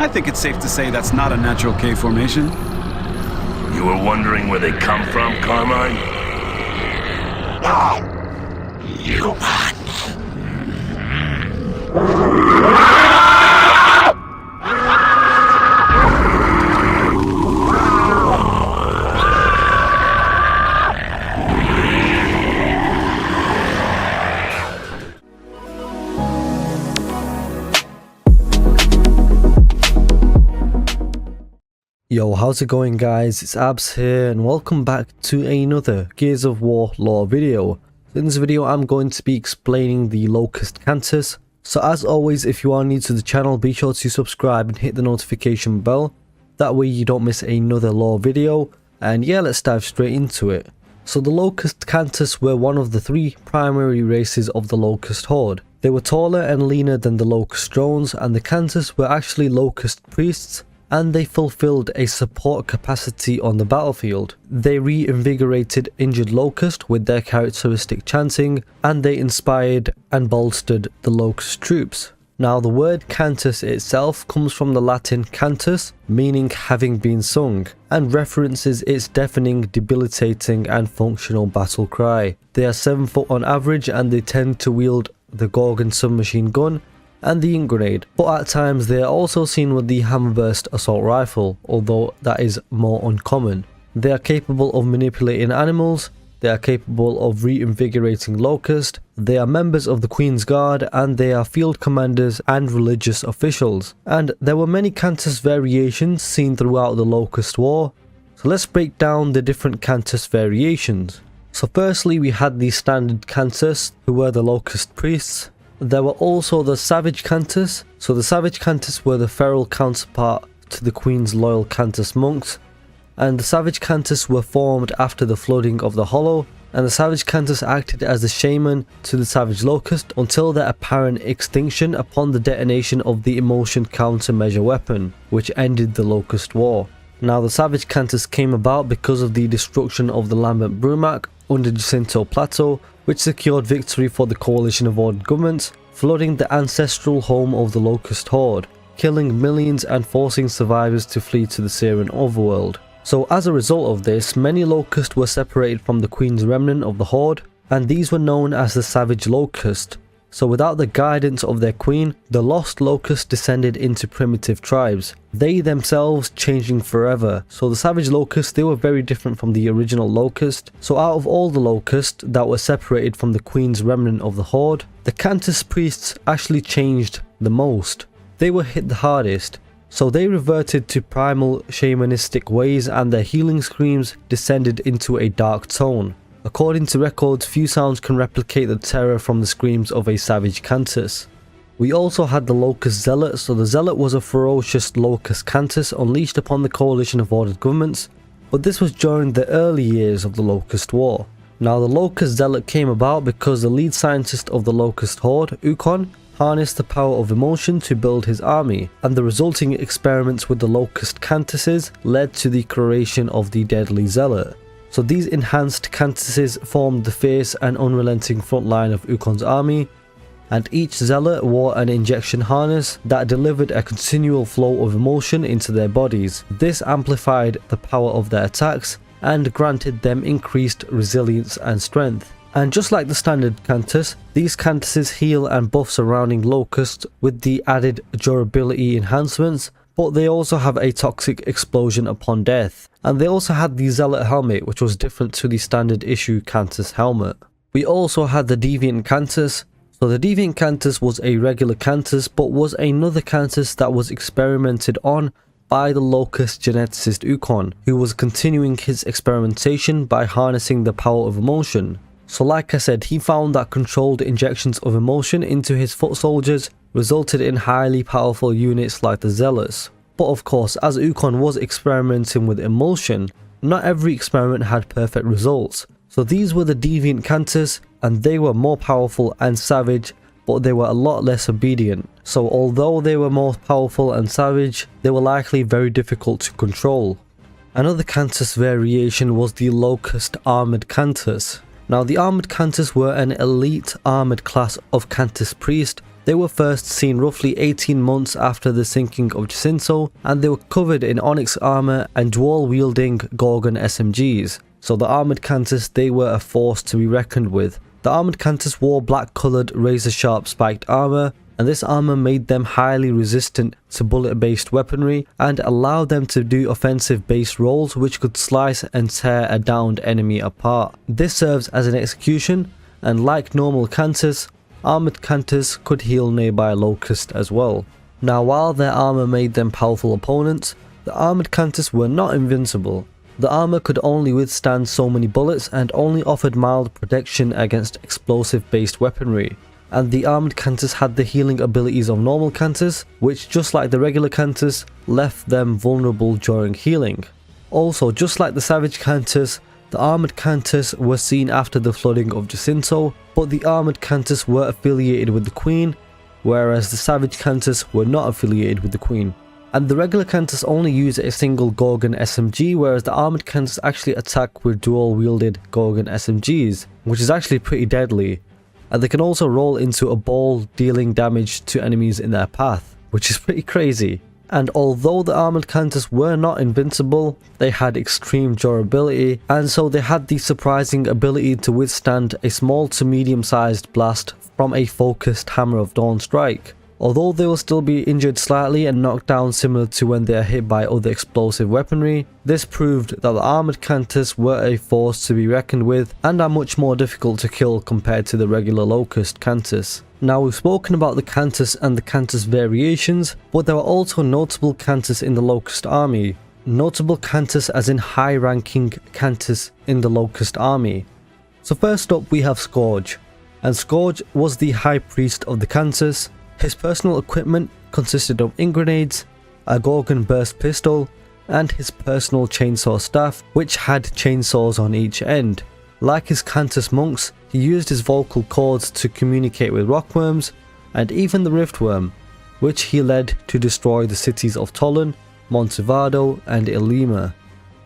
I think it's safe to say that's not a natural cave formation. You were wondering where they come from, Carmine? No! Human! Yo, how's it going guys? It's Abs here and welcome back to another Gears of War lore video. In this video I'm going to be explaining the Locust Kantus. So as always, if you are new to the channel, be sure to subscribe and hit the notification bell. That way you don't miss another lore video. And yeah, let's dive straight into it. So the Locust Kantus were one of the three primary races of the Locust Horde. They were taller and leaner than the Locust drones, and the Kantus were actually Locust Priests, and they fulfilled a support capacity on the battlefield. They reinvigorated injured Locust with their characteristic chanting, and they inspired and bolstered the Locust troops. Now the word Kantus itself comes from the Latin cantus, meaning having been sung, and references its deafening, debilitating and functional battle cry. They are 7 foot on average, and they tend to wield the Gorgon submachine gun and the ink grenade, but at times they are also seen with the hammerburst assault rifle, although that is more uncommon. They are capable of manipulating animals, they are capable of reinvigorating Locust, they are members of the Queen's Guard, and they are field commanders and religious officials. And there were many Kantus variations seen throughout the Locust War, so let's break down the different Kantus variations. So firstly we had the standard Kantus, who were the Locust Priests. There were also the Savage Kantus. So the Savage Kantus were the feral counterpart to the Queen's loyal Kantus monks, and the Savage Kantus were formed after the flooding of the Hollow, and the Savage Kantus acted as the shaman to the Savage Locust until their apparent extinction upon the detonation of the emotion countermeasure weapon, which ended the Locust War. Now the Savage Kantus came about because of the destruction of the Lambent Brumac under Jacinto Plateau, which secured victory for the coalition of Horde governments, flooding the ancestral home of the Locust Horde, killing millions and forcing survivors to flee to the Syrian overworld. So as a result of this, many Locust were separated from the Queen's remnant of the Horde, and these were known as the Savage Locust. So without the guidance of their queen, the lost Locust descended into primitive tribes, they themselves changing forever. So the Savage Locust, they were very different from the original Locust. So out of all the Locust that were separated from the Queen's remnant of the Horde, the Cantus Priests actually changed the most. They were hit the hardest. So they reverted to primal shamanistic ways, and their healing screams descended into a dark tone. According to records, few sounds can replicate the terror from the screams of a Savage Kantus. We also had the Locust Zealot. So the Zealot was a ferocious Locust Kantus unleashed upon the coalition of Horde governments, but this was during the early years of the Locust War. Now the Locust Zealot came about because the lead scientist of the Locust Horde, Ukon, harnessed the power of emotion to build his army, and the resulting experiments with the Locust Kantuses led to the creation of the deadly Zealot. So these enhanced Kantuses formed the fierce and unrelenting front line of Ukon's army, and each Zealot wore an injection harness that delivered a continual flow of emotion into their bodies. This amplified the power of their attacks and granted them increased resilience and strength. And just like the standard Kantus, these Kantuses heal and buff surrounding Locusts with the added durability enhancements, but they also have a toxic explosion upon death. And they also had the Zealot helmet, which was different to the standard issue Kantus helmet. We also had the Deviant Kantus. So the Deviant Kantus was a regular Kantus, but was another Kantus that was experimented on by the Locust geneticist Ukon, who was continuing his experimentation by harnessing the power of emotion. So like I said, he found that controlled injections of emotion into his foot soldiers resulted in highly powerful units like the Zealots. But of course, as Ukon was experimenting with emotion, not every experiment had perfect results. So these were the Deviant Kantus, and they were more powerful and savage, but they were a lot less obedient. So although they were more powerful and savage, they were likely very difficult to control. Another Kantus variation was the Locust Armored Kantus. Now the Armored Kantus were an elite armored class of Kantus Priest They were first seen roughly 18 months after the sinking of Jacinto, and they were covered in onyx armor and dual-wielding Gorgon SMGs. So the Armored Kantus, they were a force to be reckoned with. The Armored Kantus wore black-coloured razor-sharp spiked armor, and this armor made them highly resistant to bullet-based weaponry and allowed them to do offensive-based rolls which could slice and tear a downed enemy apart. This serves as an execution, and like normal Kantus, Armored Kantus could heal nearby Locust as well. Now while their armor made them powerful opponents, the Armored Kantus were not invincible. The armor could only withstand so many bullets and only offered mild protection against explosive-based weaponry. And the Armored Kantus had the healing abilities of normal Kantus, which just like the regular Kantus, left them vulnerable during healing. Also, just like the Savage Kantus, the Armored Kantus were seen after the flooding of Jacinto, but the Armored Kantus were affiliated with the Queen, whereas the Savage Kantus were not affiliated with the Queen. And the regular Kantus only use a single Gorgon SMG, whereas the Armored Kantus actually attack with dual-wielded Gorgon SMGs, which is actually pretty deadly. And they can also roll into a ball, dealing damage to enemies in their path, which is pretty crazy. And although the Armored Kantus were not invincible, they had extreme durability, and so they had the surprising ability to withstand a small to medium sized blast from a focused Hammer of Dawn strike. Although they will still be injured slightly and knocked down similar to when they are hit by other explosive weaponry, this proved that the Armored Kantus were a force to be reckoned with and are much more difficult to kill compared to the regular Locust Kantus. Now we've spoken about the Kantus and the Kantus variations, but there are also notable Kantus in the Locust army. Notable Kantus as in high-ranking Kantus in the Locust army. So first up we have Skorge, and Skorge was the High Priest of the Kantus. His personal equipment consisted of ink grenades, a Gorgon burst pistol, and his personal chainsaw staff, which had chainsaws on each end. Like his Kantus monks, he used his vocal cords to communicate with rockworms, and even the riftworm, which he led to destroy the cities of Tolan, Montevado, and Ilima.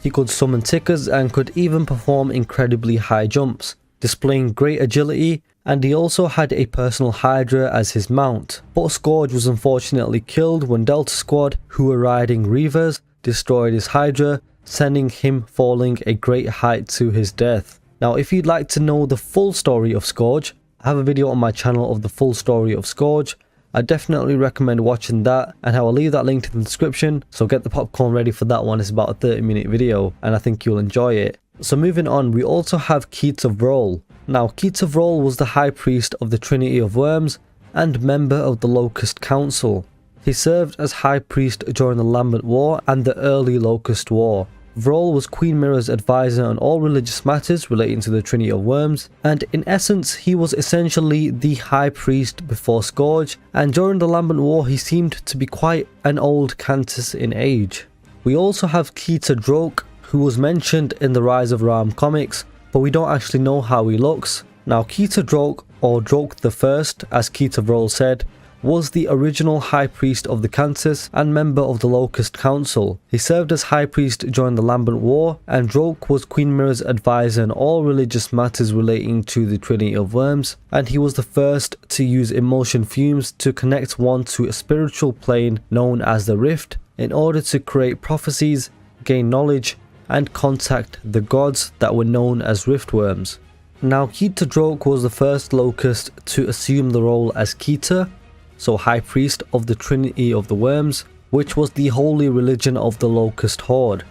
He could summon tickers and could even perform incredibly high jumps, displaying great agility, and he also had a personal Hydra as his mount. But Skorge was unfortunately killed when Delta Squad, who were riding Reavers, destroyed his Hydra, sending him falling a great height to his death. Now if you'd like to know the full story of Skorge, I have a video on my channel of the full story of Skorge. I definitely recommend watching that, and I will leave that link in the description, so get the popcorn ready for that one. It's about a 30-minute video and I think you'll enjoy it. So moving on, we also have Ketor Vrol. Now Ketor Vrol was the High Priest of the Trinity of Worms and member of the Locust Council. He served as High Priest during the Lambent War and the early Locust War. Vrol was Queen Myrrah's advisor on all religious matters relating to the Trinity of Worms, and in essence he was essentially the High Priest before Skorge, and during the Lambent War he seemed to be quite an old Kantus in age. We also have Ketor Vrol, who was mentioned in the Rise of Ram comics, but we don't actually know how he looks. Now Ketor Vrol, or Drok the First as Ketor Vrol said, was the original High Priest of the Kantus and member of the Locust Council. He served as High Priest during the Lambent War, and Drok was Queen Myrrah's advisor on all religious matters relating to the Trinity of Worms, and he was the first to use emulsion fumes to connect one to a spiritual plane known as the Rift in order to create prophecies, gain knowledge, and contact the gods that were known as Riftworms. Now Ketor Vrol was the first Locust to assume the role as Ketor, so High Priest of the Trinity of the Worms, which was the holy religion of the Locust Horde,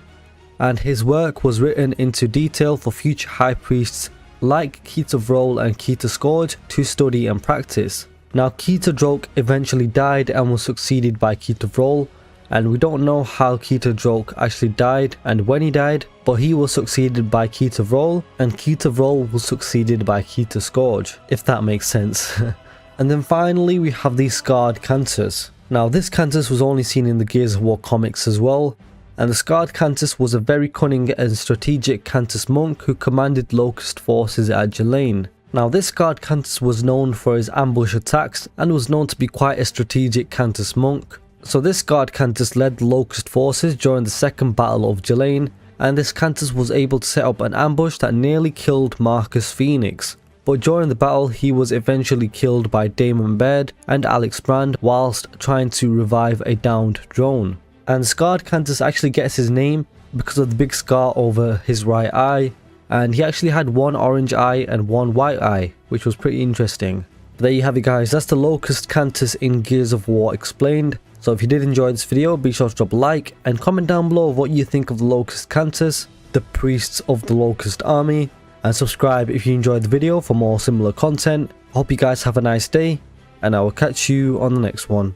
and his work was written into detail for future High Priests like Ketor Vrol and Ketor Skorge to study and practice. Now Ketor Vrol eventually died and was succeeded by Ketor Vrol, and we don't know how Ketor Vrol actually died and when he died, but he was succeeded by Ketor Vrol, and Ketor Vrol was succeeded by Ketor Skorge, if that makes sense. And then finally we have the Scarred Kantus. Now this Kantus was only seen in the Gears of War comics as well, and the Scarred Kantus was a very cunning and strategic Kantus monk who commanded Locust forces at Ghislaine. Now this Scarred Kantus was known for his ambush attacks and was known to be quite a strategic Kantus monk. So this Scarred Kantus led the Locust forces during the second battle of Ghislaine, and this Kantus was able to set up an ambush that nearly killed Marcus Phoenix. but during the battle he was eventually killed by Damon Baird and Alex Brand whilst trying to revive a downed drone. And Scarred Kantus actually gets his name because of the big scar over his right eye, and he actually had one orange eye and one white eye, which was pretty interesting. But there you have it guys, that's the Locust Kantus in Gears of War explained. So if you did enjoy this video, be sure to drop a like and comment down below what you think of the Locust Kantus, the Priests of the Locust Army, and subscribe if you enjoyed the video for more similar content. I hope you guys have a nice day, and I will catch you on the next one.